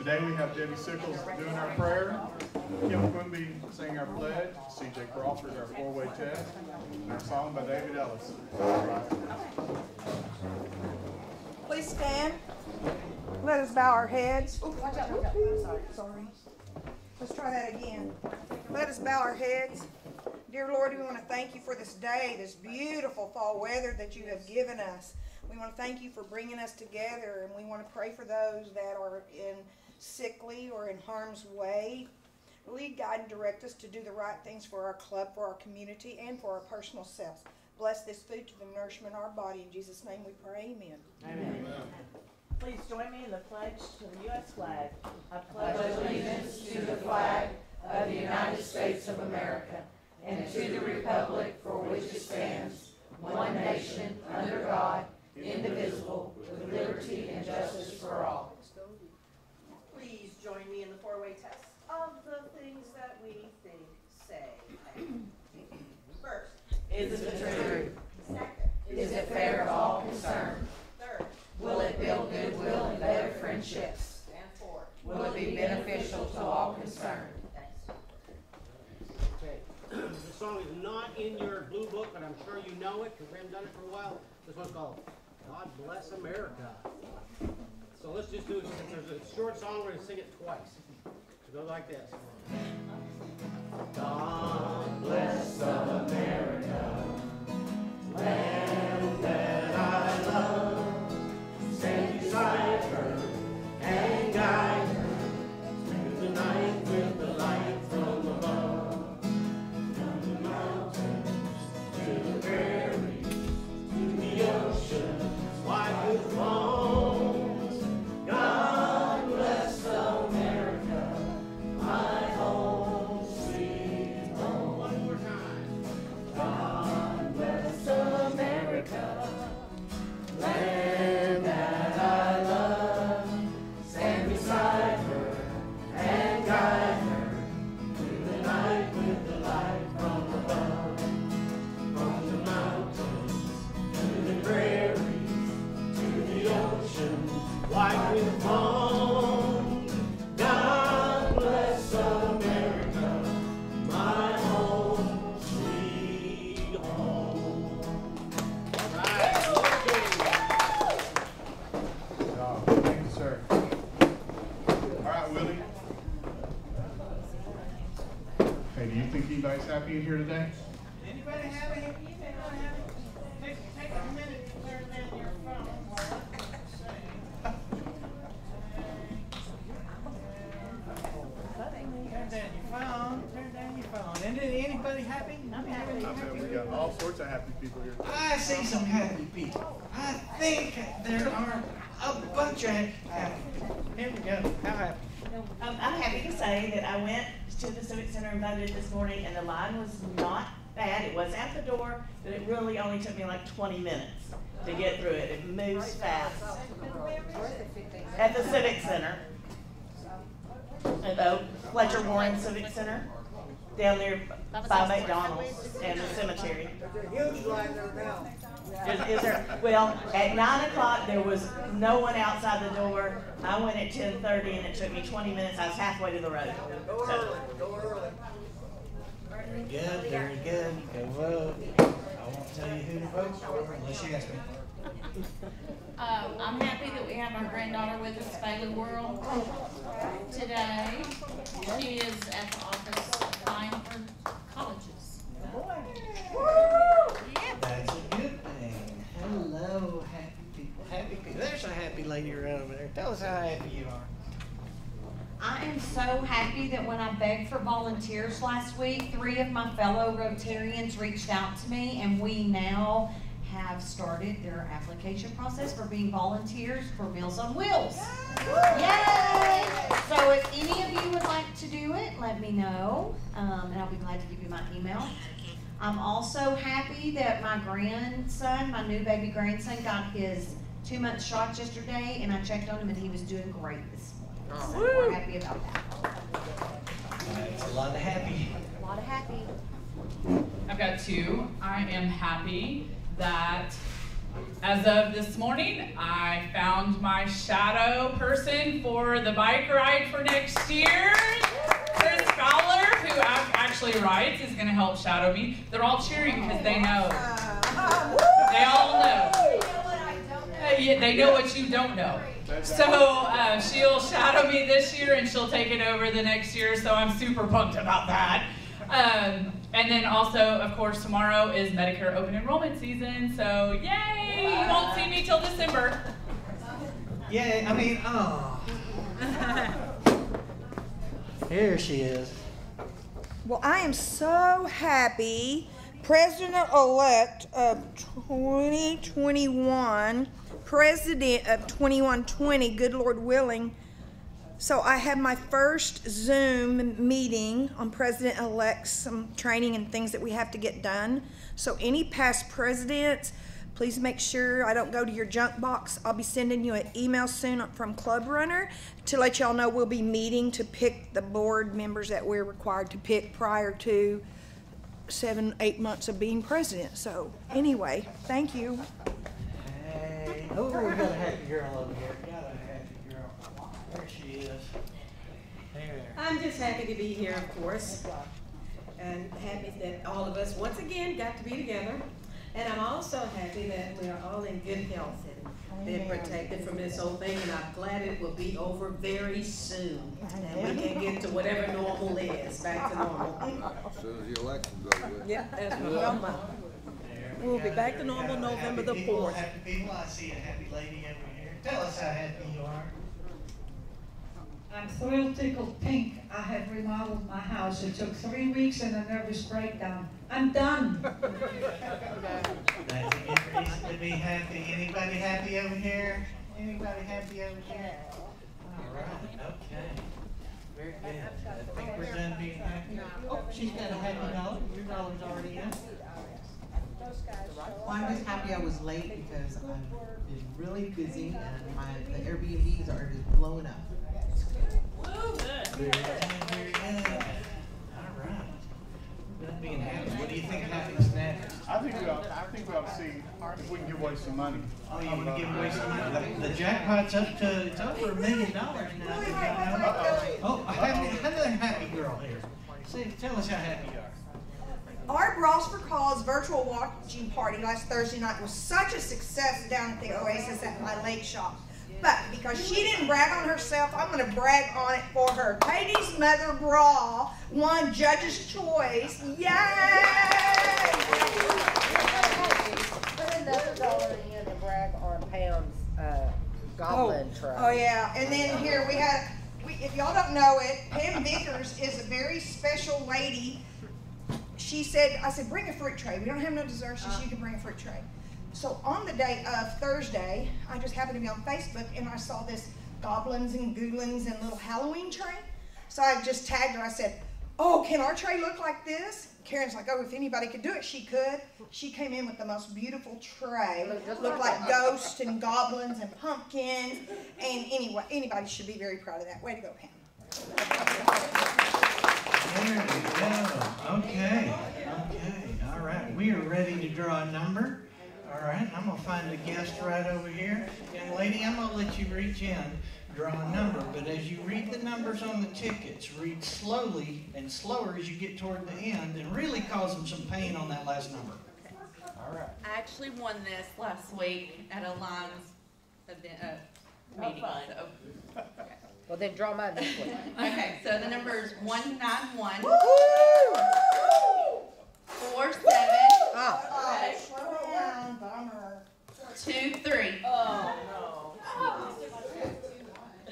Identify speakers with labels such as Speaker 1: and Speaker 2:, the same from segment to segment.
Speaker 1: Today we have Debbie Sickles doing our prayer, Kim Quimby singing our pledge, C.J. Crawford our four-way test, and our song by David Ellis.
Speaker 2: Please stand. Let us bow our heads. Oh, watch out, watch out. Sorry. Let's try that again. Let us bow our heads. Dear Lord, we want to thank you for this day, this beautiful fall weather that you have given us. We want to thank you for bringing us together, and we want to pray for those that are in sickly or in harm's way. Lead, guide, and direct us to do the right things for our club, for our community, and for our personal selves. Bless this food to the nourishment of our body. In Jesus' name we pray, amen.
Speaker 3: Amen. Please join me in the pledge to the U.S. flag. I pledge allegiance to the flag of the United States of America and to the republic for which it stands, one nation, under God, indivisible, with liberty and justice for all.
Speaker 4: Please join me in the four-way test of the things that we think, say, and first.
Speaker 3: Is it true?
Speaker 4: Second.
Speaker 3: Is it fair to all concerned?
Speaker 4: Third.
Speaker 3: Will it build goodwill and better friendships?
Speaker 4: And fourth.
Speaker 3: Will it be beneficial to all concerned?
Speaker 4: Thanks.
Speaker 5: Okay. This song is not in your blue book, but I'm sure you know it because we haven't done it for a while. This one's called God Bless America. So let's just do it. Since there's a short song, we're going to sing it twice. It goes like this. God bless America, land that I love. Stand beside her and guide her through the night with the light from above. From the mountains to the prairies, to the ocean, white with bones. God bless America, my home sweet home. One more time. God bless America, land that I love. Stand beside her and guide her through the night with the light from above. From the mountains to the prairies, to the ocean, white with foam. God bless America, my home, sweet home. All right.
Speaker 1: Thank you, sir. All right, Willie. Hey, do you think anybody's happy in here today?
Speaker 5: Anybody happy? Take a minute to turn down your phone while I say. Turn down your phone. Turn down your phone. And anybody happy? I'm happy.
Speaker 1: I bet we got all sorts of happy people here.
Speaker 6: I see some happy people. I think there are a bunch of happy people.
Speaker 5: Here we go. How happy?
Speaker 3: I'm happy to say that I went to the Civic Center and voted this morning, and the line was not bad. It was at the door, but it really only took me like 20 minutes to get through it. It moves fast. At the Civic Center. At the Fletcher Warren Civic Center. Down there by McDonald's and the cemetery.
Speaker 7: There's a huge line there now.
Speaker 3: Is there? Well, at 9 o'clock there was no one outside the door. I went at 10:30 and it took me 20 minutes. I was halfway to the road.
Speaker 7: Go early, go early.
Speaker 6: Very good, very good. Go vote. I won't tell you who to vote for unless you ask me.
Speaker 8: I'm happy that we have our granddaughter with us, Bailey World, today. She is at the office applying for colleges.
Speaker 6: That's a good thing. Hello, happy people. Happy people. There's a happy lady around over there. Tell us how happy you are.
Speaker 9: I am so happy that when I begged for volunteers last week, 3 of my fellow Rotarians reached out to me, and we now have started their application process for being volunteers for Meals on Wheels. Yay! So if any of you would like to do it, let me know, and I'll be glad to give you my email. I'm also happy that my grandson, my new baby grandson, got his 2-month shots yesterday, and I checked on him and he was doing great this morning. So we're happy about that.
Speaker 6: That's a lot of happy.
Speaker 9: A lot of happy.
Speaker 10: I've got 2. I am happy that As of this morning, I found my shadow person for the bike ride for next year. Chris Fowler, who actually rides, is going to help shadow me. They're all cheering because they know. They all know. They know what you don't know. So she'll shadow me this year and she'll take it over the next year, so I'm super pumped about that. And then also, of course, tomorrow is Medicare open enrollment season, so yay! You won't see me till December.
Speaker 6: Yay, I mean, oh. Here she is.
Speaker 2: Well, I am so happy. President-elect of 2021, President of 2120, good Lord willing. So I had my first Zoom meeting on President-elect, some training and things that we have to get done. So any past presidents, please make sure I don't go to your junk box. I'll be sending you an email soon from Club Runner to let y'all know we'll be meeting to pick the board members that we're required to pick prior to 7-8 months of being president. So anyway, thank you.
Speaker 6: Hey, oh, we got a happy girl over here. Got a happy girl. There she is. There.
Speaker 11: I'm just happy to be here, of course, and happy that all of us once again got to be together. And I'm also happy that we are all in good health and been protected from this whole thing, and I'm glad it will be over very soon. And we can get to whatever normal is, back to normal.
Speaker 12: As soon as the election's over.
Speaker 11: Yeah, that's right. We'll be back to normal November the 4th.
Speaker 6: Happy people, I see a happy lady over here. Tell us how happy you are.
Speaker 13: I'm thrilled, tickled, pink. I have remodeled my house. It took 3 weeks and a nervous breakdown. I'm done.
Speaker 6: That's a good reason to be happy. Anybody happy over here? Anybody happy over here? All right, okay. Very good. I think we're done being happy. Oh, she's got a happy dollar. Your dollar's already in.
Speaker 14: Well, I'm just happy I was late because I've been really busy and the Airbnbs are just blowing up.
Speaker 6: Woo, good. Very good, very good. All right. Done being happy. What do you think happens next?
Speaker 1: I think we ought to see if we can give away some money.
Speaker 6: Oh, you want to give away some money? The jackpot's up to, it's over $1 million now. Oh, another happy girl here. See, tell us how happy you are.
Speaker 2: Our Bras for Cause virtual watching party last Thursday night was such a success down at the Oasis at my lake shop. But because she didn't brag on herself, I'm going to brag on it for her. Katie's mother bra won Judge's Choice. Yay!
Speaker 15: Put another dollar in to brag on Pam's goblin tray.
Speaker 2: Oh yeah, and then here we had, if y'all don't know it, Pam Vickers is a very special lady. She said, I said, bring a fruit tray. We don't have no dessert, so she can bring a fruit tray. So on the day of Thursday, I just happened to be on Facebook and I saw this goblins and goolins and little Halloween tray. So I just tagged her. I said, oh, can our tray look like this? Karen's like, oh, if anybody could do it, she could. She came in with the most beautiful tray. Looked like ghosts and goblins and pumpkins. And anyway, anybody should be very proud of that. Way to go, Pam.
Speaker 6: There we go. Okay. All right. We are ready to draw a number. All right. I'm going to find a guest right over here. Young lady, I'm going to let you reach in, draw a number. But as you read the numbers on the tickets, read slowly and slower as you get toward the end and really cause them some pain on that last number. All right.
Speaker 8: I actually won this last week at a Lions event, meeting. So. Okay.
Speaker 15: Well, then draw mine this week.
Speaker 8: Okay, so the number is 191. 47.
Speaker 2: Oh, slow down, bummer.
Speaker 8: 23.
Speaker 11: Oh, no.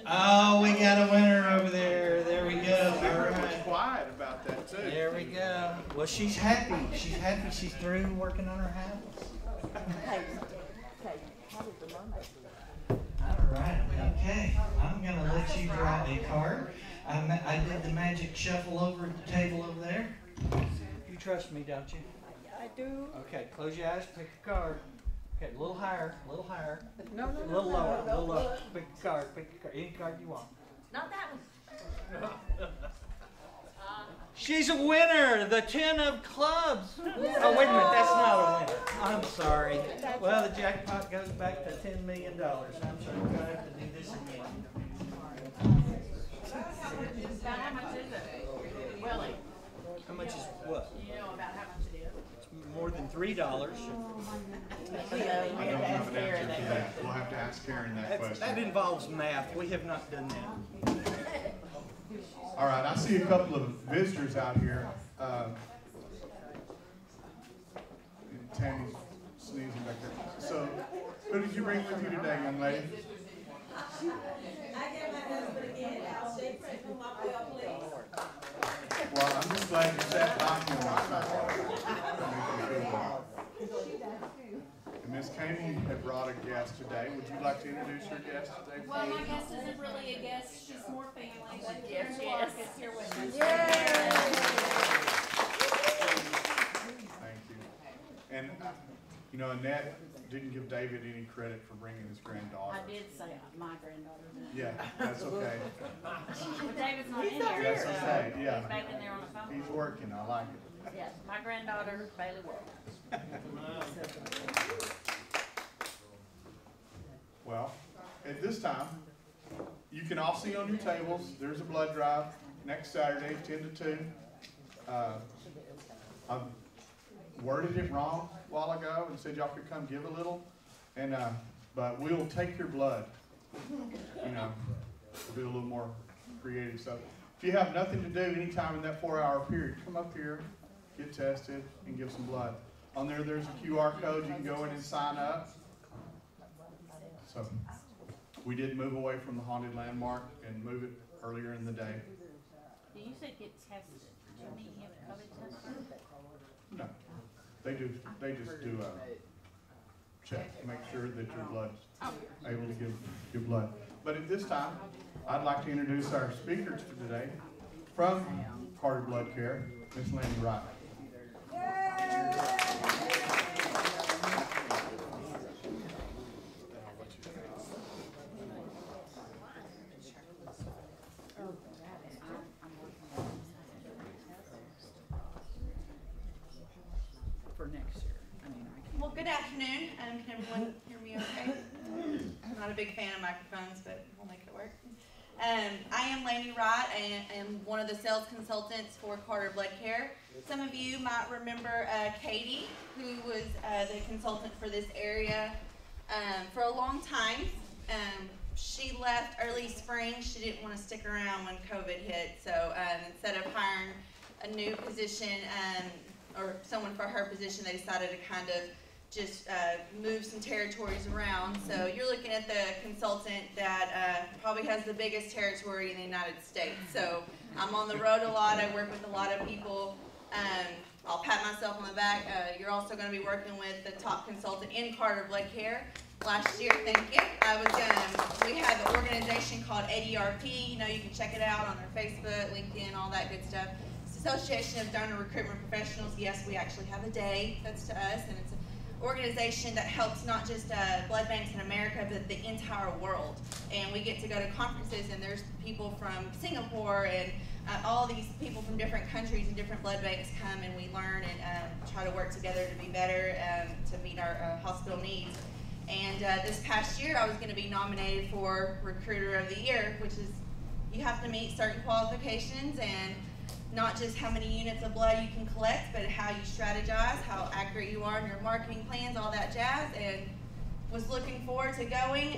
Speaker 6: Oh, we got a winner over there. There we go. All right.
Speaker 1: Quiet about that too.
Speaker 6: There we go. Well, she's happy. She's happy. She's through working on her house. All right. Okay. I'm gonna let you draw a card. I did the magic shuffle over at the table over there. You trust me, don't you?
Speaker 11: I do.
Speaker 6: Okay. Close your eyes. Pick a card. Okay. A little higher. A little higher.
Speaker 15: No,
Speaker 6: A little lower. A little lower. Pick a card. Pick a card. Any card you want.
Speaker 8: Not that one.
Speaker 6: She's a winner, the 10 of clubs. Oh, wait a minute, that's not a winner. I'm sorry. Well, the jackpot goes back to $10 million. I'm sorry, we're going to have to do this again.
Speaker 8: About how much is it? Willie?
Speaker 6: How much is what?
Speaker 8: You know about how much it is?
Speaker 6: It's more than $3.
Speaker 1: I don't have an answer to that. We'll have to ask Karen that question.
Speaker 6: That involves math. We have not done that.
Speaker 1: All right, I see a couple of visitors out here. Tammy's sneezing back there. So, who did you bring with you today, young lady?
Speaker 4: I get my husband again. I'll stay from my well, please.
Speaker 1: Well, I'm just glad you sat by me on And Miss Kami had brought a guest today. Would you like to introduce your guest today?
Speaker 8: Well, my guest isn't really a guest. She's more family. But Karen is here with us.
Speaker 1: Thank you. And, you know, Annette didn't give David any credit for bringing his granddaughter.
Speaker 8: I did say my granddaughter.
Speaker 1: Yeah, that's okay.
Speaker 8: But David's not in here.
Speaker 1: That's okay, yeah.
Speaker 8: He's back in there on the phone.
Speaker 1: He's working, I like it.
Speaker 8: Yes, my granddaughter, Bailey World.
Speaker 1: Well, at this time, you can all see on your tables, there's a blood drive next Saturday, 10 to 2. I worded it wrong a while ago and said y'all could come give a little, and but we'll take your blood. You know, we'll do a little more creative stuff. If you have nothing to do anytime in that 4-hour period, come up here, get tested, and give some blood. On there, there's a QR code. You can go in and sign up. So, we did move away from the haunted landmark and move it earlier in the day.
Speaker 8: Do you say get tested? Do you mean you have COVID tested?
Speaker 1: No, they just do a check to make sure that your blood's able to give blood. But at this time, I'd like to introduce our speakers for today from Carter Blood Care, Miss Lanie Wright.
Speaker 16: For next year.
Speaker 17: Well, good afternoon. Can everyone hear me okay? I'm not a big fan of microphones, but we'll make it work. I am Lanie Wright. I am one of the sales consultants for Carter Blood Care. Some of you might remember Katie, who was the consultant for this area for a long time. She left early spring. She didn't want to stick around when COVID hit, so instead of hiring a new position or someone for her position, they decided to kind of just move some territories around. So you're looking at the consultant that probably has the biggest territory in the United States. So I'm on the road a lot. I work with a lot of people. I'll pat myself on the back. You're also going to be working with the top consultant in Carter Blood Care. Last year, thank you, we have an organization called AdRP. You know, you can check it out on their Facebook, LinkedIn, all that good stuff. It's the Association of Donor Recruitment Professionals. Yes, we actually have a day that's to us, and it's an organization that helps not just blood banks in America, but the entire world. And we get to go to conferences, and there's people from Singapore and all these people from different countries and different blood banks come, and we learn and try to work together to be better to meet our hospital needs. And this past year, I was going to be nominated for Recruiter of the Year, which is you have to meet certain qualifications, and not just how many units of blood you can collect, but how you strategize, how accurate you are in your marketing plans, all that jazz. And was looking forward to going.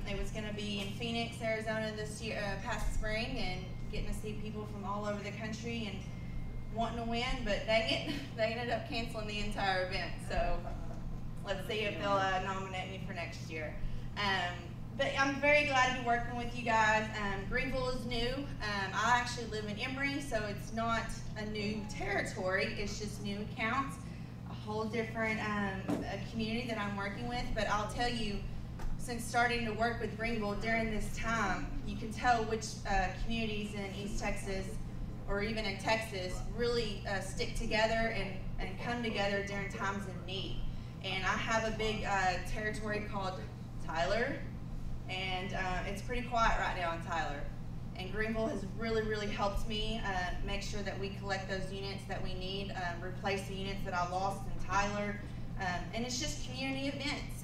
Speaker 17: It was going to be in Phoenix, Arizona this year, past spring, and getting to see people from all over the country and wanting to win. But dang it, they ended up canceling the entire event. So let's see if they'll nominate me for next year. But I'm very glad to be working with you guys. Greenville is new. I actually live in Emory, so it's not a new territory. It's just new accounts, a whole different community that I'm working with. But I'll tell you, since starting to work with Greenville during this time, you can tell which communities in East Texas or even in Texas really stick together and come together during times of need. And I have a big territory called Tyler, and it's pretty quiet right now in Tyler. And Greenville has really, really helped me make sure that we collect those units that we need, replace the units that I lost in Tyler. And it's just community events,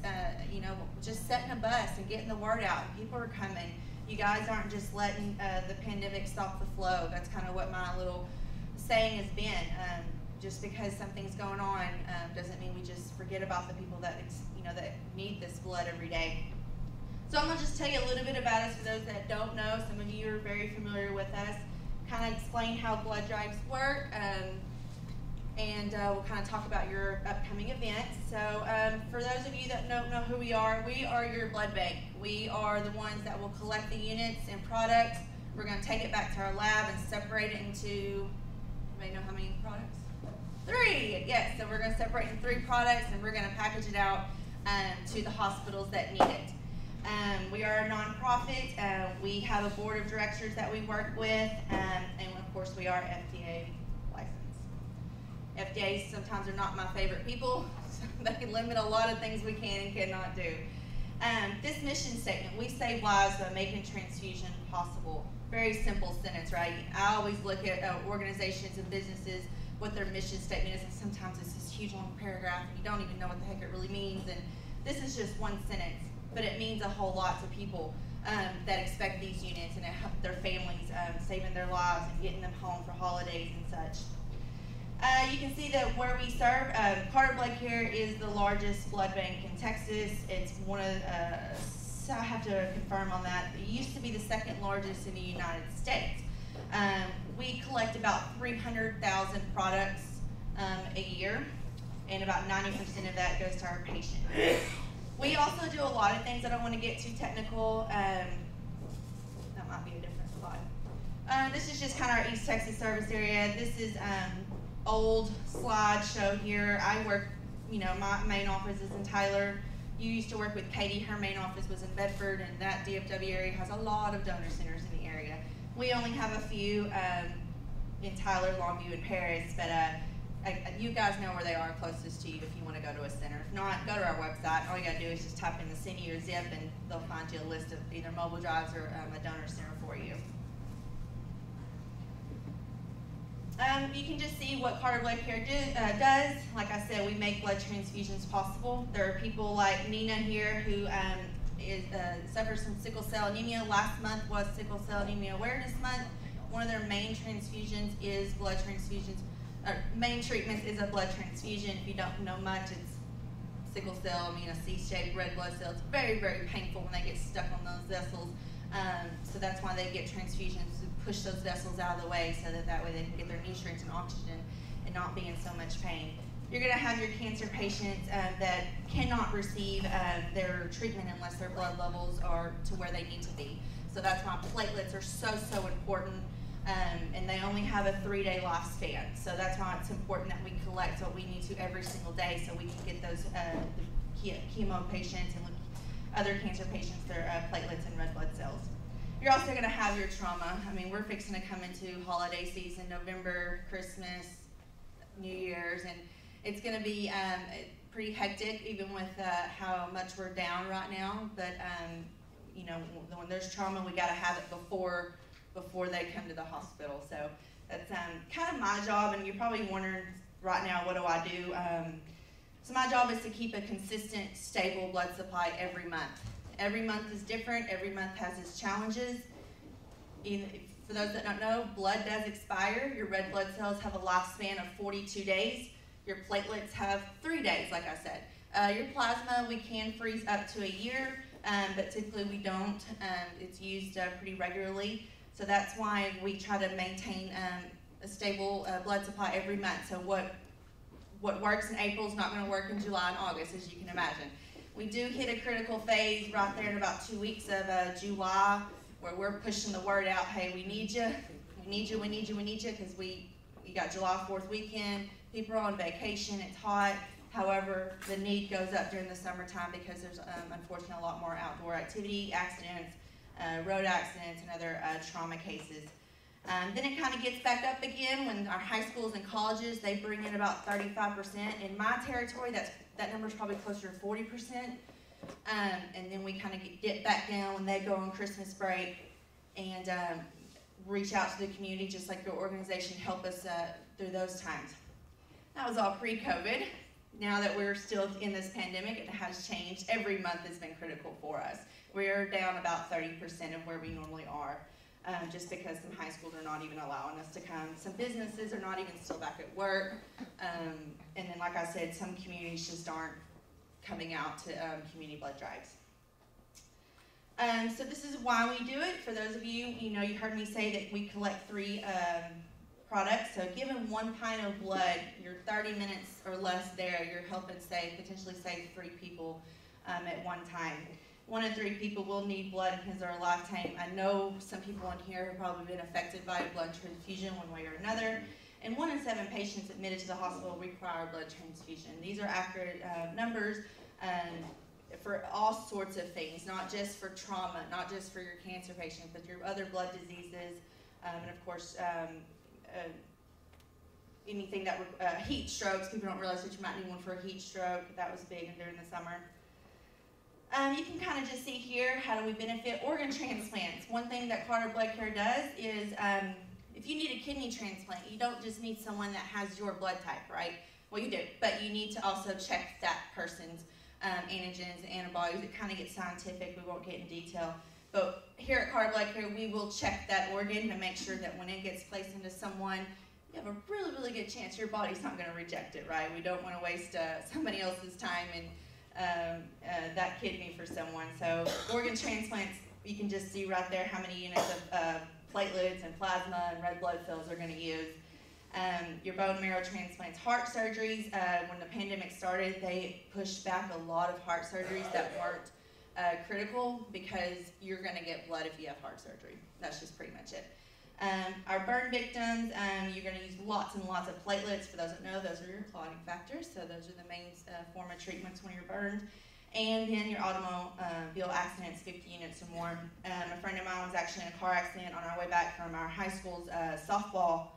Speaker 17: you know, just setting a bus and getting the word out. People are coming. You guys aren't just letting the pandemic stop the flow. That's kind of what my little saying has been. Just because something's going on doesn't mean we just forget about the people that, you know, that need this blood every day. So I'm gonna just tell you a little bit about us for those that don't know. Some of you are very familiar with us. Kind of explain how blood drives work, and we'll kind of talk about your upcoming events. So for those of you that don't know who we are your blood bank. We are the ones that will collect the units and products. We're gonna take it back to our lab and separate it into, anybody know how many products? 3, yes. So we're gonna separate in 3 products and we're gonna package it out to the hospitals that need it. We are a nonprofit. We have a board of directors that we work with, and of course we are FDA licensed. FDAs sometimes are not my favorite people, so they can limit a lot of things we can and cannot do. This mission statement, we save lives by making transfusion possible. Very simple sentence, right? I always look at organizations and businesses, what their mission statement is, and sometimes it's this huge long paragraph and you don't even know what the heck it really means, and this is just one sentence. But it means a whole lot to people that expect these units and their families, saving their lives and getting them home for holidays and such. You can see that where we serve, Carter Blood Care is the largest blood bank in Texas. It's one of, I have to confirm on that. It used to be the 2nd largest in the United States. We collect about 300,000 products a year, and about 90% of that goes to our patients. We also do a lot of things. I don't want to get too technical. That might be a different slide. This is just kind of our East Texas service area. This is old slideshow here. I work, you know, my main office is in Tyler. You used to work with Katie. Her main office was in Bedford, and that DFW area has a lot of donor centers in the area. We only have a few in Tyler, Longview, and Paris, but you guys know where they are closest to you if you want to go to a center. If not, go to our website. All you got to do is just type in the city or zip, and they'll find you a list of either mobile drives or a donor center for you. You can just see what Carter Blood Care does. Like I said, we make blood transfusions possible. There are people like Nina here who suffers from sickle cell anemia. Last month was Sickle Cell Anemia Awareness Month. One of their main transfusions is blood transfusions. Main treatment is a blood transfusion. If you don't know much, it's sickle cell, a C-shaped red blood cell. It's very, very painful when they get stuck on those vessels. So that's why they get transfusions to push those vessels out of the way so that way they can get their nutrients and oxygen and not be in so much pain. You're going to have your cancer patients that cannot receive their treatment unless their blood levels are to where they need to be. So that's why platelets are so, so important. And they only have a 3-day lifespan. So that's why it's important that we collect what we need to every single day so we can get those the chemo patients and other cancer patients their platelets and red blood cells. You're also going to have your trauma. We're fixing to come into holiday season, November, Christmas, New Year's, and it's going to be pretty hectic even with how much we're down right now. But you know, when there's trauma, we got to have it before they come to the hospital. So that's kind of my job, and you're probably wondering right now, what do I do? So my job is to keep a consistent, stable blood supply every month. Every month is different. Every month has its challenges. For those that don't know, blood does expire. Your red blood cells have a lifespan of 42 days. Your platelets have 3 days, like I said. Your plasma, we can freeze up to a year, but typically we don't. It's used pretty regularly. So that's why we try to maintain a stable blood supply every month. So what works in April is not going to work in July and August, as you can imagine. We do hit a critical phase right there in about 2 weeks of July, where we're pushing the word out, hey, we need you, we need you, we need you, we need you, because we got July 4th weekend, people are on vacation, it's hot. However, the need goes up during the summertime because there's unfortunately a lot more outdoor activity, accidents, road accidents, and other trauma cases. Then it kind of gets back up again when our high schools and colleges, they bring in about 35%. In my territory, that number is probably closer to 40%. And then we kind of get back down when they go on Christmas break. And reach out to the community, just like your organization, help us through those times. That was all pre-COVID. Now that we're still in this pandemic, it has changed. Every month has been critical for us. We're down about 30% of where we normally are, just because some high schools are not even allowing us to come. Some businesses are not even still back at work. And then, like I said, some communities just aren't coming out to community blood drives. So this is why we do it. For those of you, you heard me say that we collect 3 products. So given 1 pint of blood, you're 30 minutes or less there, you're helping potentially save 3 people at one time. 1 in 3 people will need blood in his or her lifetime. I know some people in here have probably been affected by a blood transfusion one way or another. And 1 in 7 patients admitted to the hospital require blood transfusion. These are accurate numbers for all sorts of things, not just for trauma, not just for your cancer patients, but your other blood diseases, and of course, anything that heat strokes. People don't realize that you might need one for a heat stroke. That was big during the summer. You can kind of just see here, how do we benefit organ transplants? One thing that Carter Blood Care does is, if you need a kidney transplant, you don't just need someone that has your blood type, right? Well, you do, but you need to also check that person's antigens, antibodies. It kind of gets scientific. We won't get in detail. But here at Carter Blood Care, we will check that organ to make sure that when it gets placed into someone, you have a really, really good chance your body's not going to reject it, right? We don't want to waste somebody else's time and that kidney for someone. So organ transplants, you can just see right there how many units of platelets and plasma and red blood cells are going to use. Your bone marrow transplants, heart surgeries. When the pandemic started, they pushed back a lot of heart surgeries that weren't critical, because you're going to get blood if you have heart surgery. That's just pretty much it. Our burn victims, you're going to use lots and lots of platelets. For those that know, those are your clotting factors, so those are the main form of treatments when you're burned. And then your automobile accidents, 50 units or more. A friend of mine was actually in a car accident on our way back from our high school's softball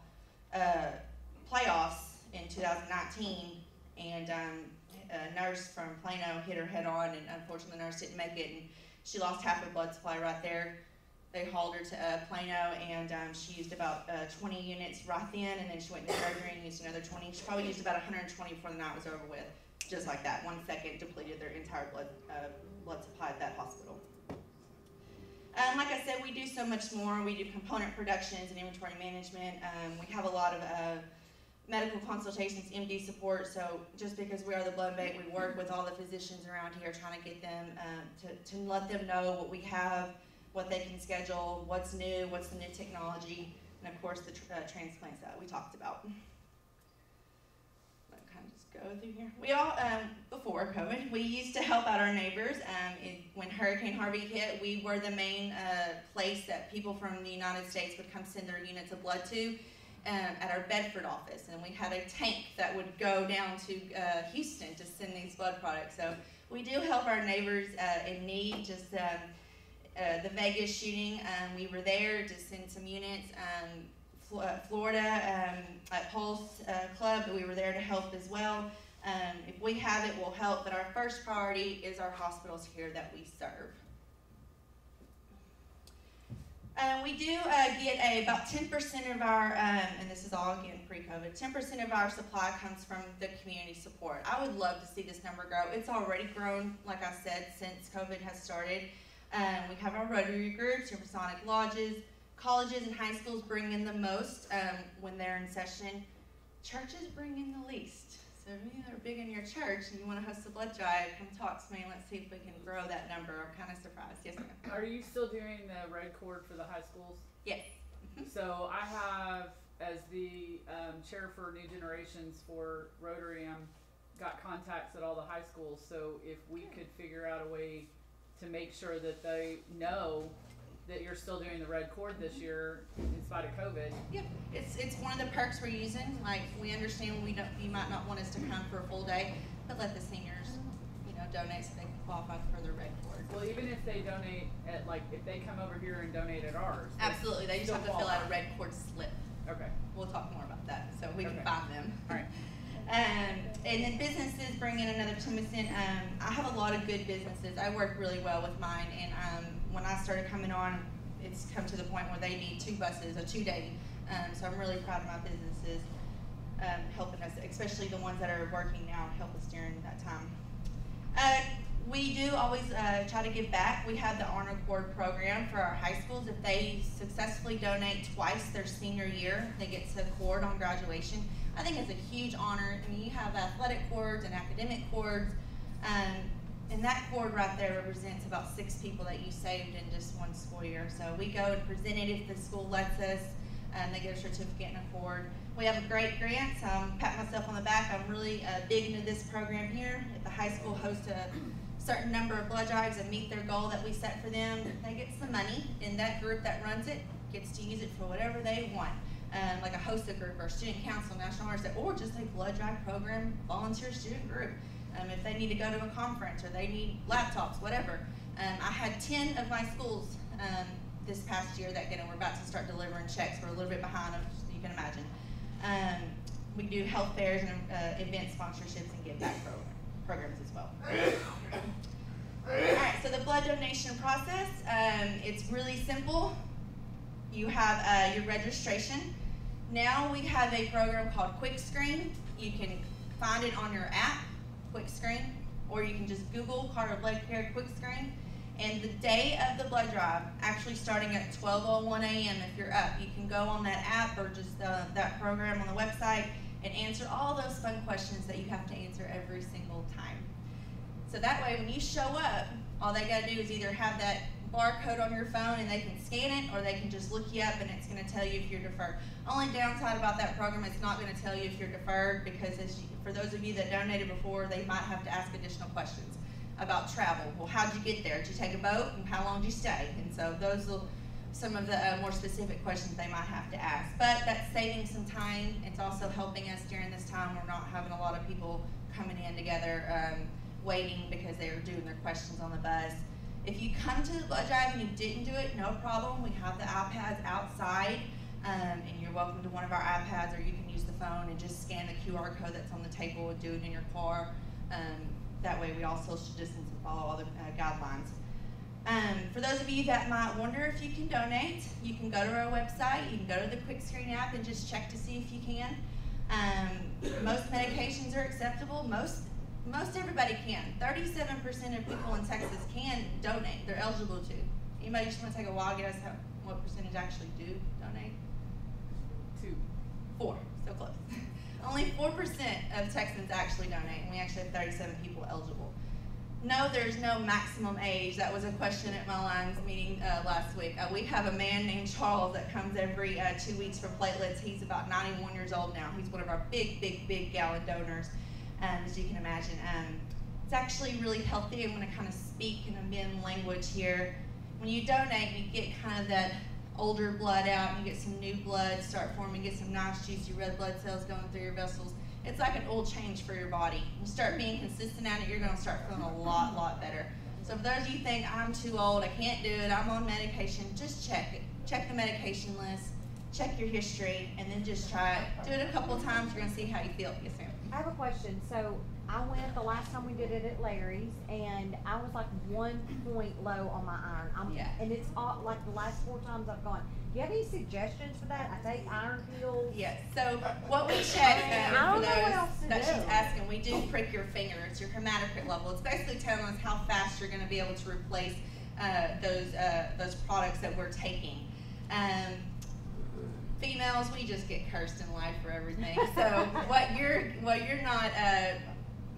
Speaker 17: playoffs in 2019, and a nurse from Plano hit her head on, and unfortunately the nurse didn't make it, and she lost half her blood supply right there. They hauled her to Plano, and she used about 20 units right then, and then she went into surgery and used another 20. She probably used about 120 before the night was over with. Just like that, 1 second depleted their entire blood supply at that hospital. Like I said, we do so much more. We do component productions and inventory management. We have a lot of medical consultations, MD support. So just because we are the blood bank, we work with all the physicians around here trying to get them to let them know what we have, what they can schedule, what's new, what's the new technology, and of course the transplants that we talked about. Go through here. We all, before COVID, we used to help out our neighbors. When Hurricane Harvey hit, we were the main place that people from the United States would come send their units of blood to at our Bedford office. And we had a tank that would go down to Houston to send these blood products. So we do help our neighbors in need. Just the Vegas shooting, we were there to send some units. Florida at Pulse Club, we were there to help as well. If we have it, we'll help, but our first priority is our hospitals here that we serve. We do get about 10% of our, and this is all again pre-COVID, 10% of our supply comes from the community support. I would love to see this number grow. It's already grown, like I said, since COVID has started. We have our Rotary groups, your Masonic lodges. Colleges and high schools bring in the most when they're in session. Churches bring in the least. So if you are big in your church and you want to host a blood drive, come talk to me and let's see if we can grow that number. I'm kind of surprised. Yes, ma'am.
Speaker 10: Are you still doing the red cord for the high schools?
Speaker 17: Yes.
Speaker 10: So I have, as the chair for New Generations for Rotary, got contacts at all the high schools. So if we could figure out a way to make sure that they know that you're still doing the red cord this year in spite of COVID.
Speaker 17: Yep, it's one of the perks we're using. Like, we understand you might not want us to come for a full day, but let the seniors, donate so they can qualify for the red cord.
Speaker 10: Well, even if they donate at, if they come over here and donate at ours.
Speaker 17: Absolutely, they just have to fill out a red cord slip.
Speaker 10: Okay.
Speaker 17: We'll talk more about that, so we can find them.
Speaker 10: All right.
Speaker 17: And then businesses bring in another 10%. I have a lot of good businesses. I work really well with mine, and when I started coming on, it's come to the point where they need 2 buses, a 2-day. So I'm really proud of my businesses helping us, especially the ones that are working now, help us during that time. We do always try to give back. We have the Honor Cord program for our high schools. If they successfully donate twice their senior year, they get to cord on graduation. I think it's a huge honor. I mean, you have athletic cords and academic cords, and that cord right there represents about 6 people that you saved in just 1 school year. So we go and present it if the school lets us. They get a certificate and a cord. We have a great grant, so I'm patting myself on the back. I'm really big into this program here. If the high school hosts a certain number of blood drives and meet their goal that we set for them, they get some money, and that group that runs it gets to use it for whatever they want. Like a HOSA group or student council, national honors, or just a blood drive program, volunteer student group. If they need to go to a conference or they need laptops, whatever. I had 10 of my schools this past year that we're about to start delivering checks. We're a little bit behind them, you can imagine. We do health fairs and event sponsorships and give back programs as well. Alright, so the blood donation process, it's really simple. You have your registration. Now we have a program called Quick Screen. You can find it on your app, Quick Screen, or you can just Google Carter Blood Care Quick Screen. And the day of the blood drive, actually starting at 12:01 a.m. if you're up, you can go on that app or just that program on the website and answer all those fun questions that you have to answer every single time. So that way when you show up, all they gotta do is either have that barcode on your phone and they can scan it, or they can just look you up and it's gonna tell you if you're deferred. Only downside about that program, it's not gonna tell you if you're deferred, because for those of you that donated before, they might have to ask additional questions about travel. Well, how'd you get there? Did you take a boat? And how long did you stay? And so those are some of the more specific questions they might have to ask. But that's saving some time. It's also helping us during this time. We're not having a lot of people coming in together waiting because they're doing their questions on the bus. If you come to the blood drive and you didn't do it, no problem. We have the iPads outside, and you're welcome to one of our iPads, or you can use the phone and just scan the QR code that's on the table and do it in your car. That way we all social distance and follow all the guidelines. For those of you that might wonder if you can donate, you can go to our website, you can go to the Quick Screen app and just check to see if you can. Most medications are acceptable. Most everybody can. 37% of people in Texas can donate. They're eligible to. Anybody just want to take a wild guess what percentage actually do donate? 4, so close. Only 4% of Texans actually donate, and we actually have 37 people eligible. No, there's no maximum age. That was a question at my Lions meeting last week. We have a man named Charles that comes every 2 weeks for platelets. He's about 91 years old now. He's one of our big gallon donors, as you can imagine. It's actually really healthy. I'm going to kind of speak in a men language here. When you donate, you get kind of that older blood out, and you get some new blood start forming, get some nice juicy red blood cells going through your vessels. It's like an oil change for your body. You start being consistent at it, you're gonna start feeling a lot better. So for those of you who think, I'm too old, I can't do it, I'm on medication, just check it. Check the medication list, check your history, and then just try it. Do it a couple times, you're gonna see how you feel. Yes, ma'am.
Speaker 9: I have a question. So I went the last time we did it at Larry's, and I was like 1 point low on my iron.
Speaker 17: Yeah.
Speaker 9: And it's all, like the last 4 times I've gone. Do you have any suggestions for that? I take iron pills.
Speaker 17: Yes. So what we check for those that she's asking, we do prick your finger. It's your hematocrit level. It's basically telling us how fast you're going to be able to replace those products that we're taking. Females, we just get cursed in life for everything. So what you're not,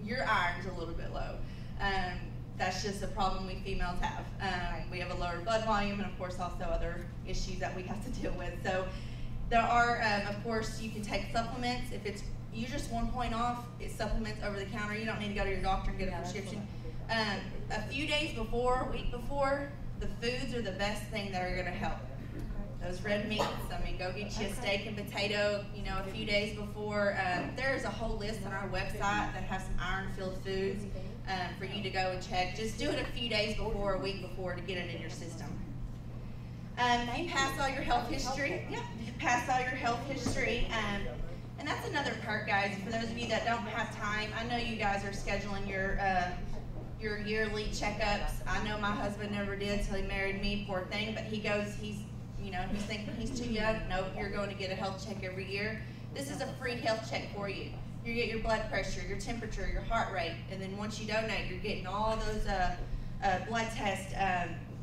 Speaker 17: your iron's a little bit low. That's just a problem we females have. We have a lower blood volume, and of course also other issues that we have to deal with. So there are, of course, you can take supplements. If you're just 1 point off, it's supplements over the counter. You don't need to go to your doctor and get a prescription. A few days before, a week before, the foods are the best thing that are going to help. Those red meats, I mean, go get you a steak and potato, a few days before. There's a whole list on our website that has some iron-filled foods for you to go and check. Just do it a few days before, a week before, to get it in your system. You pass all your health history. Yeah, you pass all your health history. And that's another part, guys. For those of you that don't have time, I know you guys are scheduling your your yearly checkups. I know my husband never did till he married me, poor thing, but he's thinking he's too young. Nope, you're going to get a health check every year. This is a free health check for you. You get your blood pressure, your temperature, your heart rate, and then once you donate, you're getting all those blood tests.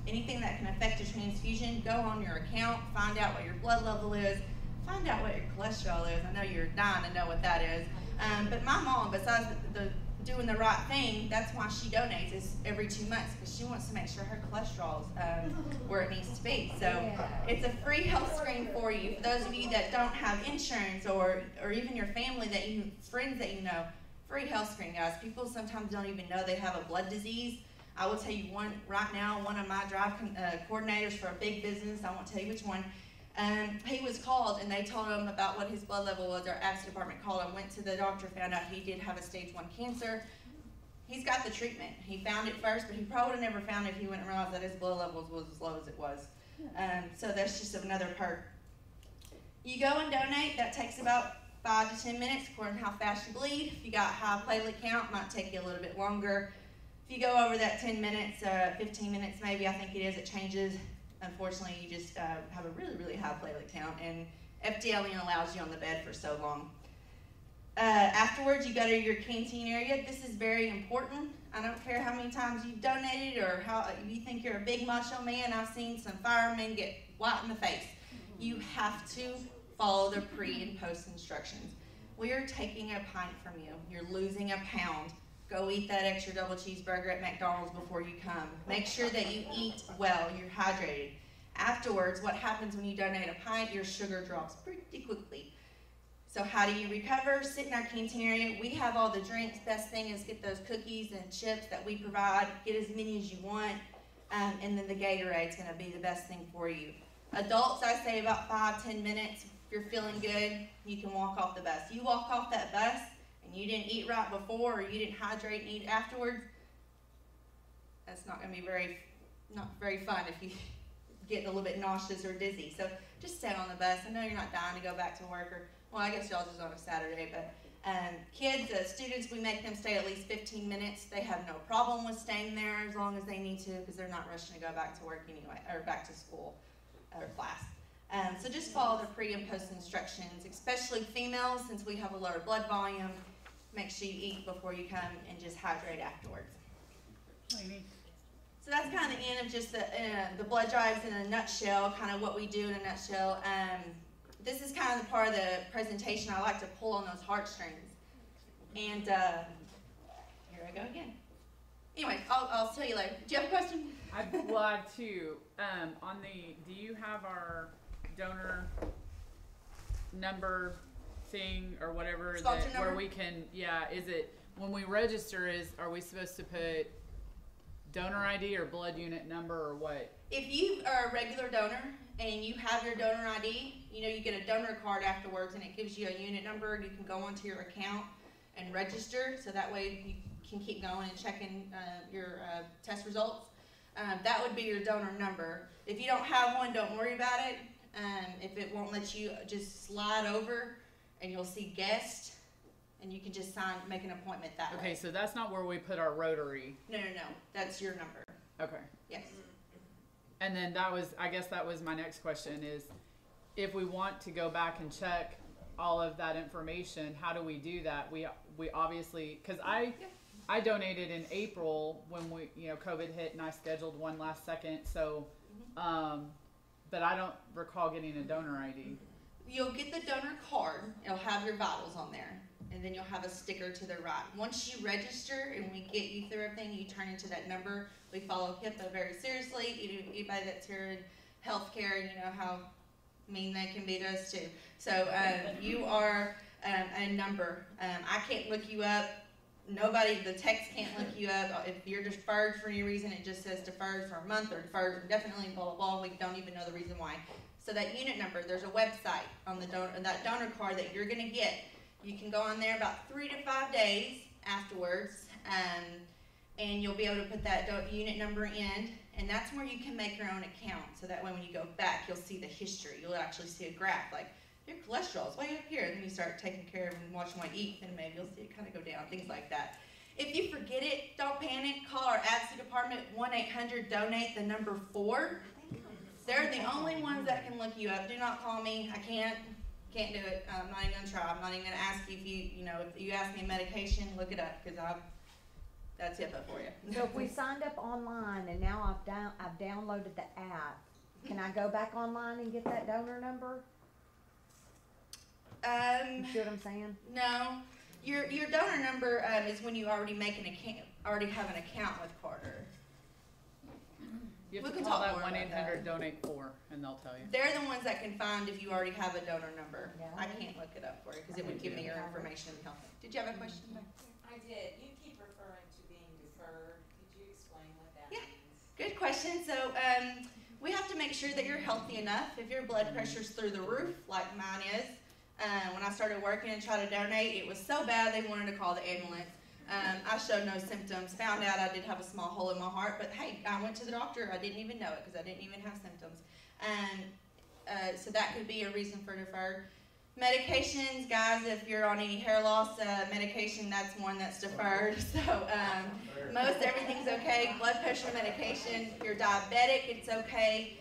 Speaker 17: Anything that can affect your transfusion, go on your account, find out what your blood level is, find out what your cholesterol is. I know you're dying to know what that is. But my mom, besides the doing the right thing, that's why she donates is every 2 months, because she wants to make sure her cholesterol's where it needs to be. So it's a free health screen for you. For those of you that don't have insurance, or even your family, friends that you know, free health screen, guys. People sometimes don't even know they have a blood disease. I will tell you one right now, one of my drive coordinators for a big business, I won't tell you which one, he was called and they told him about what his blood level was. Our AFS department called him, went to the doctor, found out he did have a stage 1 cancer. He's got the treatment. He found it first, but he probably would have never found it if he wouldn't realize that his blood levels was as low as it was. So that's just another perk. You go and donate, that takes about 5 to 10 minutes according to how fast you bleed. If you got high platelet count, it might take you a little bit longer. If you go over that 10 minutes, 15 minutes maybe, I think it is, it changes. Unfortunately, you just have a really, really high platelet count, and FDA only allows you on the bed for so long. Afterwards, you go to your canteen area. This is very important. I don't care how many times you've donated or how you think you're a big macho man. I've seen some firemen get white in the face. You have to follow the pre and post instructions. We are taking a pint from you. You're losing a pound. Go eat that extra double cheeseburger at McDonald's before you come. Make sure that you eat well, you're hydrated. Afterwards, what happens when you donate a pint? Your sugar drops pretty quickly. So how do you recover? Sit in our canteen area. We have all the drinks. Best thing is get those cookies and chips that we provide. Get as many as you want. And then the Gatorade's going to be the best thing for you. Adults, I say about 5-10 minutes. If you're feeling good, you can walk off the bus. You walk off that bus, and you didn't eat right before, or you didn't hydrate and eat afterwards, that's not going to be not very fun if you get a little bit nauseous or dizzy. So just stay on the bus. I know you're not dying to go back to work, or, well, I guess y'all's is on a Saturday, but kids, students, we make them stay at least 15 minutes. They have no problem with staying there as long as they need to, because they're not rushing to go back to work anyway, or back to school or class. So just follow the pre and post instructions, especially females, since we have a lower blood volume. Make sure you eat before you come and just hydrate afterwards. So that's kind of the end of just the blood drives in a nutshell, kind of what we do in a nutshell. This is kind of the part of the presentation I like to pull on those heartstrings. And here I go again. Anyway, I'll tell you later. Do you have a question?
Speaker 10: I have two. Do you have our donor number thing or whatever where we can, is it, when we register, are we supposed to put donor ID or blood unit number or what?
Speaker 17: If you are a regular donor and you have your donor ID, you get a donor card afterwards, and it gives you a unit number. You can go onto your account and register, so that way you can keep going and checking your test results. That would be your donor number. If you don't have one, don't worry about it. If it won't let you, just slide over and you'll see guest, and you can just make an appointment that way.
Speaker 10: Okay, so that's not where we put our Rotary.
Speaker 17: No, that's your number.
Speaker 10: Okay.
Speaker 17: Yes.
Speaker 10: And then I guess that was my next question, is if we want to go back and check all of that information, how do we do that? We obviously, because I donated in April when COVID hit, and I scheduled one last second, so but I don't recall getting a donor ID.
Speaker 17: You'll get the donor card. It'll have your vitals on there, and then you'll have a sticker to the right. Once you register and we get you through everything, you turn into that number. We follow HIPAA very seriously. Anybody that's here in healthcare, you know how mean they can be to us too. So you are a number. I can't look you up. The text can't look you up. If you're deferred for any reason, it just says deferred for a month or deferred indefinitely, blah, blah, blah. We don't even know the reason why. So that unit number, there's a website on that donor card that you're going to get. You can go on there about 3 to 5 days afterwards, and you'll be able to put that unit number in, and that's where you can make your own account. So that way when you go back, you'll see the history. You'll actually see a graph, like, your cholesterol is way up here. And then you start taking care of and watching what you eat, and maybe you'll see it kind of go down, things like that. If you forget it, don't panic. Call our advocacy department, 1-800-DONATE, the number 4. They're the only ones that can look you up. Do not call me. I can't do it. I'm not even gonna try. I'm not even gonna ask you if you ask me a medication, look it up, because that's HIPAA for you.
Speaker 9: So if we signed up online and now I've downloaded the app, can I go back online and get that donor number? You see what I'm saying?
Speaker 17: No. Your donor number is when you already have an account with Carter.
Speaker 16: You have
Speaker 17: We
Speaker 16: to
Speaker 17: can
Speaker 16: call
Speaker 17: talk
Speaker 16: that
Speaker 17: more about that.
Speaker 16: 1-800-DONATE-4 and they'll tell you.
Speaker 17: They're the ones that can find if you already have a donor number. I can't look it up for you because it would give me your information and help me. Did you have a question back there?
Speaker 18: I did. You keep referring to being deferred. Could you explain what that means?
Speaker 17: Good question. So we have to make sure that you're healthy enough. If your blood pressure's through the roof, like mine is, when I started working and tried to donate, it was so bad they wanted to call the ambulance. I showed no symptoms, found out I did have a small hole in my heart, but hey, I went to the doctor. I didn't even know it because I didn't even have symptoms. And so that could be a reason for deferred. Medications, guys, if you're on any hair loss medication, that's one that's deferred. So most everything's okay. Blood pressure medication, if you're diabetic, it's okay.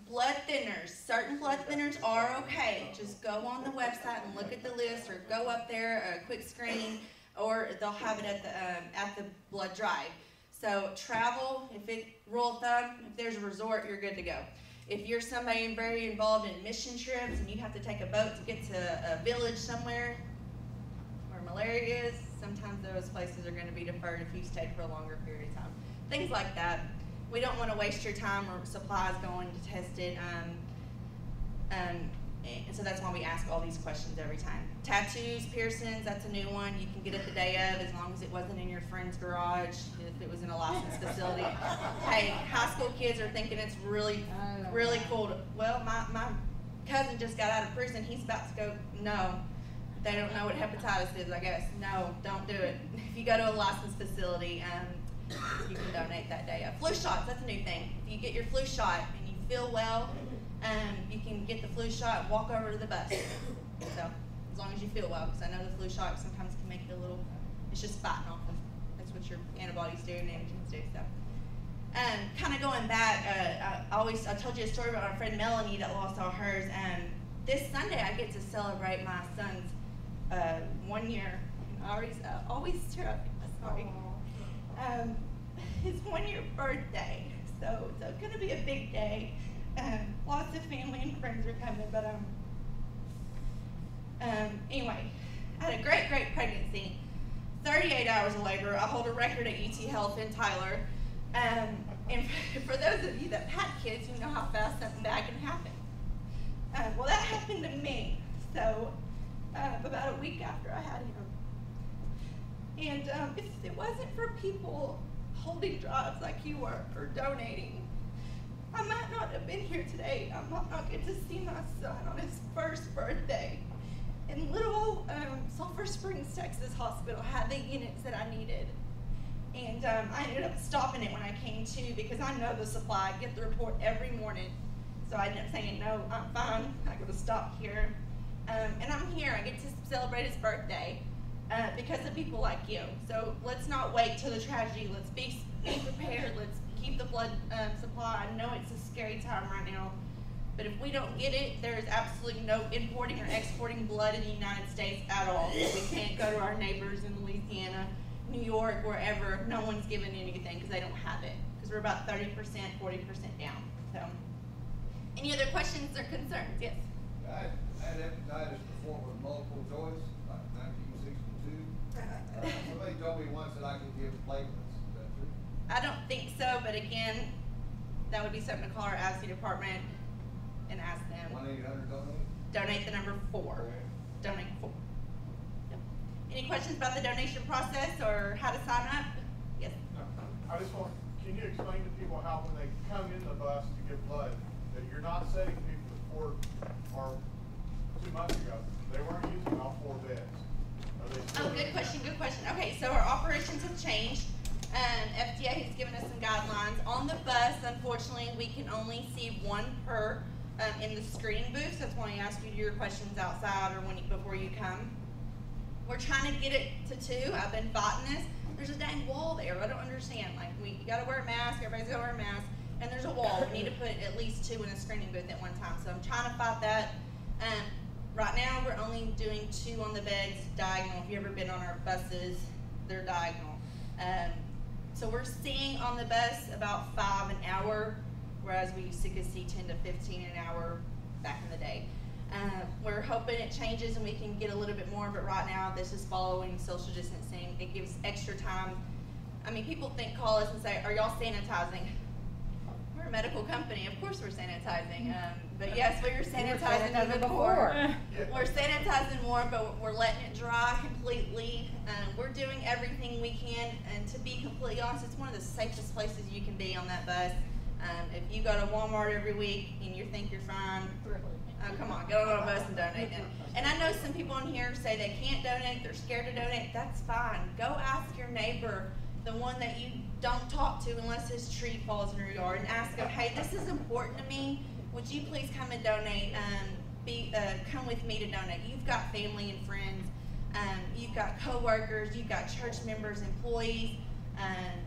Speaker 17: Blood thinners, certain blood thinners are okay. Just go on the website and look at the list, or go up there, a quick screen, or they'll have it at the blood drive. So travel, rule of thumb, if there's a resort, you're good to go. If you're somebody very involved in mission trips and you have to take a boat to get to a village somewhere where malaria is, sometimes those places are going to be deferred if you stayed for a longer period of time. Things like that. We don't want to waste your time or supplies going to test it. And so that's why we ask all these questions every time. Tattoos, piercings, that's a new one. You can get it the day of as long as it wasn't in your friend's garage, if it was in a licensed facility. Hey, high school kids are thinking it's really cool. Well, my cousin just got out of prison. He's about to go. No, they don't know what hepatitis is, I guess. No, don't do it. If you go to a licensed facility, you can donate that day of. Flu shots, that's a new thing. If you get your flu shot and you feel well, you can get the flu shot and walk over to the bus. So, as long as you feel well, because I know the flu shot sometimes can make it a little, it's just fighting off. That's what your antibodies do and antigens do. So, kind of going back, I told you a story about my friend Melanie that lost all hers. This Sunday I get to celebrate my son's 1 year. I always tear up. Sorry. His 1 year birthday. So it's going to be a big day. Lots of family and friends are coming, but anyway, I had a great pregnancy. 38 hours of labor. I hold a record at UT Health in Tyler. And for those of you that had kids, you know how fast something bad can happen. Well, that happened to me. So about a week after I had him. And if it wasn't for people holding jobs like you were or donating, I might not have been here today. I might not get to see my son on his first birthday. And little old Sulphur Springs, Texas hospital had the units that I needed. And I ended up stopping it when I came to because I know the supply. I get the report every morning. So I ended up saying, no, I'm fine. I got to stop here. And I'm here. I get to celebrate his birthday because of people like you. So let's not wait till the tragedy. Let's be prepared. Let's keep the blood supply. I know it's a scary time right now, but if we don't get it, there is absolutely no importing or exporting blood in the United States at all. We can't go to our neighbors in Louisiana, New York, wherever. No one's giving anything because they don't have it, because we're about 30%, 40% down. So, any other questions or concerns? Yes?
Speaker 12: I had hepatitis before with multiple choice, like 1962. Somebody told me once that I could give platelets. Is that true?
Speaker 17: I don't think so, but again, that would be something to call our advocacy department and ask them.
Speaker 12: 1-800-DONATE?
Speaker 17: Donate the number 4. Donate 4. Yep. Any questions about the donation process or how to sign up? Yes.
Speaker 1: I just want, can you explain to people how when they come in the bus to give blood, that you're not setting people to court, or 2 months ago, they weren't using all 4 beds.
Speaker 17: Oh, good question, good question. Okay, so our operations have changed. FDA has given us some guidelines. On the bus, unfortunately, we can only see 1 per in the screening booth. So that's why I ask you to do your questions outside or before you come. we're trying to get it to 2. I've been fighting this. There's a dang wall there. I don't understand. Like, you gotta wear a mask. Everybody's gotta wear a mask. And there's a wall. We need to put at least 2 in a screening booth at one time. So I'm trying to fight that. Right now, we're only doing 2 on the beds, diagonal. If you've ever been on our buses, they're diagonal. So we're seeing on the bus about 5 an hour, whereas we used to see 10 to 15 an hour back in the day. We're hoping it changes and we can get a little bit more, but right now this is following social distancing. It gives extra time. I mean, people call us and say, are y'all sanitizing? We're a medical company, of course we're sanitizing. But yes, we're sanitizing even more. We're sanitizing more, but we're letting it dry completely. We're doing everything we can, and to be completely honest, it's one of the safest places you can be on that bus. If you go to Walmart every week and you think you're fine, come on, get on a bus and donate then. And I know some people in here say they can't donate, they're scared to donate. That's fine. Go ask your neighbor, the one that you don't talk to unless his tree falls in your yard, and ask them, hey, this is important to me. Would you please come and donate? Come with me to donate. You've got family and friends. You've got co-workers. You've got church members, employees,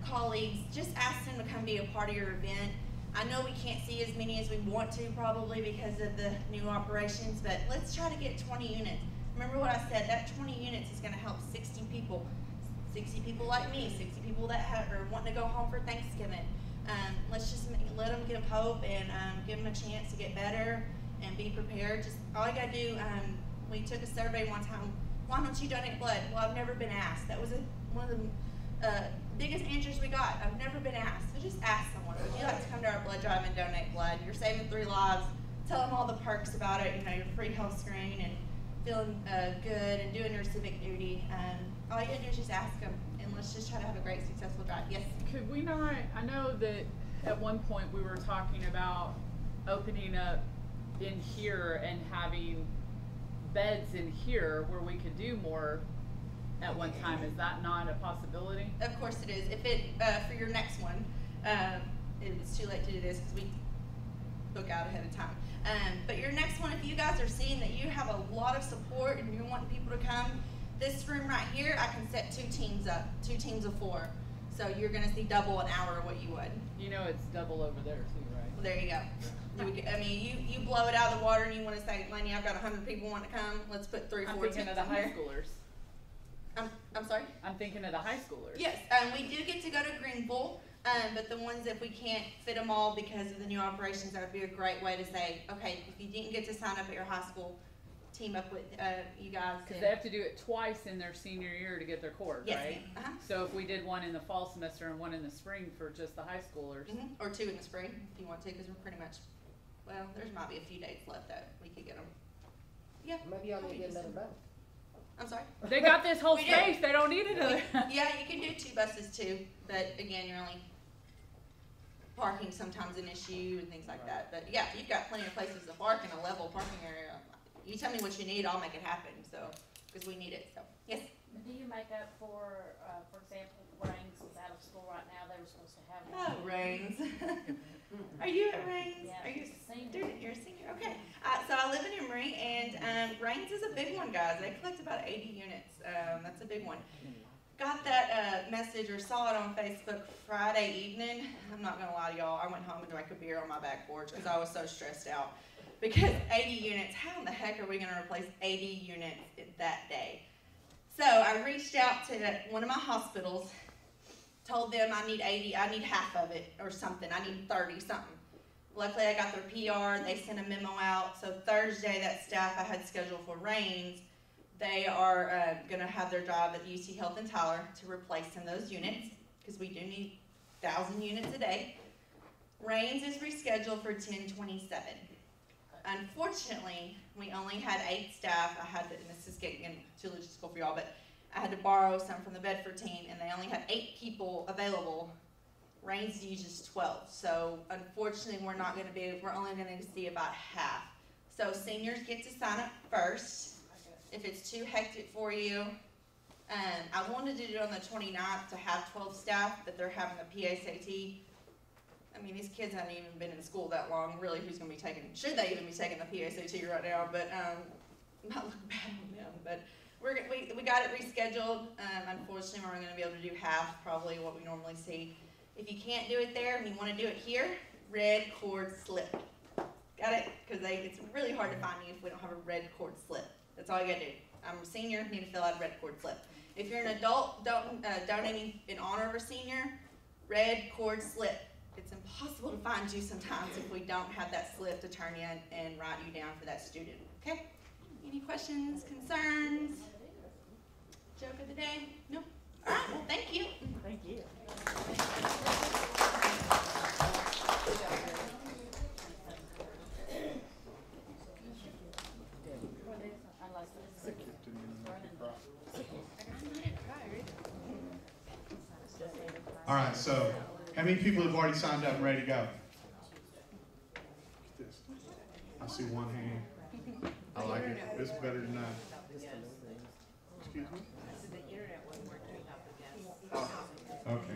Speaker 17: colleagues. Just ask them to come be a part of your event. I know we can't see as many as we want to probably because of the new operations, but let's try to get 20 units. Remember what I said, that 20 units is going to help 60 people. 60 people like me, 60 people that are wanting to go home for Thanksgiving. Let's just let them give hope and give them a chance to get better and be prepared. Just all you gotta do, we took a survey one time, why don't you donate blood? Well, I've never been asked. That was one of the biggest answers we got. I've never been asked. So just ask someone, would you like to come to our blood drive and donate blood? You're saving 3 lives. Tell them all the perks about it, your free health screen and feeling good and doing your civic duty. All you gotta do is just ask them, and let's just try to have a great, successful drive. Yes?
Speaker 10: Could we not, I know that at one point we were talking about opening up in here and having beds in here where we could do more at one time. Is that not a possibility?
Speaker 17: Of course it is. If for your next one, it's too late to do this because we book out ahead of time. But your next one, if you guys are seeing that you have a lot of support and you want people to come, this room right here, I can set 2 teams up, 2 teams of 4. So you're gonna see double an hour of what you would.
Speaker 10: You know it's double over there too, right?
Speaker 17: Well, there you go. I mean, you blow it out of the water and you wanna say, Lanie, I've got 100 people want to come, let's put 3 or 4
Speaker 10: I'm
Speaker 17: teams
Speaker 10: thinking of the high schoolers.
Speaker 17: I'm sorry?
Speaker 10: I'm thinking of the high schoolers.
Speaker 17: Yes, we do get to go to Greenville, but the ones if we can't fit them all because of the new operations, that would be a great way to say, okay, if you didn't get to sign up at your high school, team up with you guys.
Speaker 10: Because they have to do it twice in their senior year to get their cord,
Speaker 17: yes,
Speaker 10: right? So if we did one in the fall semester and one in the spring for just the high schoolers.
Speaker 17: Or 2 in the spring if you want to, because we're pretty much, well, there might be a few days left that we could get them. Yeah.
Speaker 15: Maybe y'all need to get another boat.
Speaker 17: I'm sorry?
Speaker 10: They got this whole space, they don't need another.
Speaker 17: Yeah, you can do 2 buses too, but again, you're only parking sometimes an issue and things like that. But yeah, you've got plenty of places to park in a level parking area. You tell me what you need, I'll make it happen. So, because we need it. So, yes.
Speaker 8: Do you make up for example, Rains is out of school right now. They were supposed to have.
Speaker 17: Oh, Rains. Are you at Rains?
Speaker 8: Yeah,
Speaker 17: Are you
Speaker 8: a senior?
Speaker 17: Student? You're a senior. Okay. So I live in Emory, and Rains is a big one, guys. They collect about 80 units. That's a big one. Got that message or saw it on Facebook Friday evening. I'm not gonna lie to y'all. I went home and drank a beer on my back porch because I was so stressed out. Because 80 units, how in the heck are we going to replace 80 units that day? So I reached out to one of my hospitals, told them I need 80, I need half of it or something, I need 30 something. Luckily I got their PR, they sent a memo out, so Thursday that staff I had scheduled for Rains, they are going to have their drive at UC Health in Tyler to replace some of those units, because we do need 1,000 units a day. Rains is rescheduled for 10/27. Unfortunately, we only had 8 staff. I had to, and this is getting too logistical for y'all, but I had to borrow some from the Bedford team, and they only had 8 people available. Rains uses 12, so unfortunately, we're only going to see about half. So seniors get to sign up first. If it's too hectic for you, I wanted to do it on the 29th to have 12 staff, but they're having the PSAT. I mean, these kids haven't even been in school that long. Really, who's going to be taking, should they even be taking the PSAT right now? But, not look bad on them. But we got it rescheduled. Unfortunately, we're only going to be able to do half probably what we normally see. If you can't do it there and you want to do it here, red cord slip. Got it? Because it's really hard to find you if we don't have a red cord slip. That's all you got to do. I'm a senior, need to fill out a red cord slip. If you're an adult donating in honor of a senior, red cord slip. It's impossible to find you sometimes if we don't have that slip to turn you in and write you down for that student. Okay? Any questions, concerns? Joke of the day? No? All right, well, thank you. Thank you.
Speaker 1: All right, so how many people have already signed up and ready to go? I see one hand. I like it. This is better than none. Excuse me? Okay.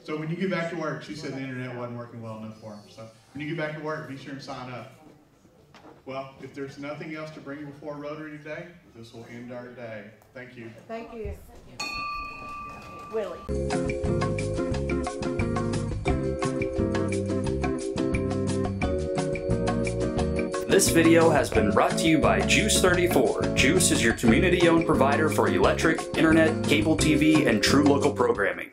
Speaker 1: So when you get back to work, she said the internet wasn't working well enough for her. So when you get back to work, be sure and sign up. Well, if there's nothing else to bring you before Rotary today, this will end our day. Thank you.
Speaker 15: Thank you. Willie.
Speaker 19: This video has been brought to you by GEUS 34. GEUS is your community-owned provider for electric, internet, cable TV, and true local programming.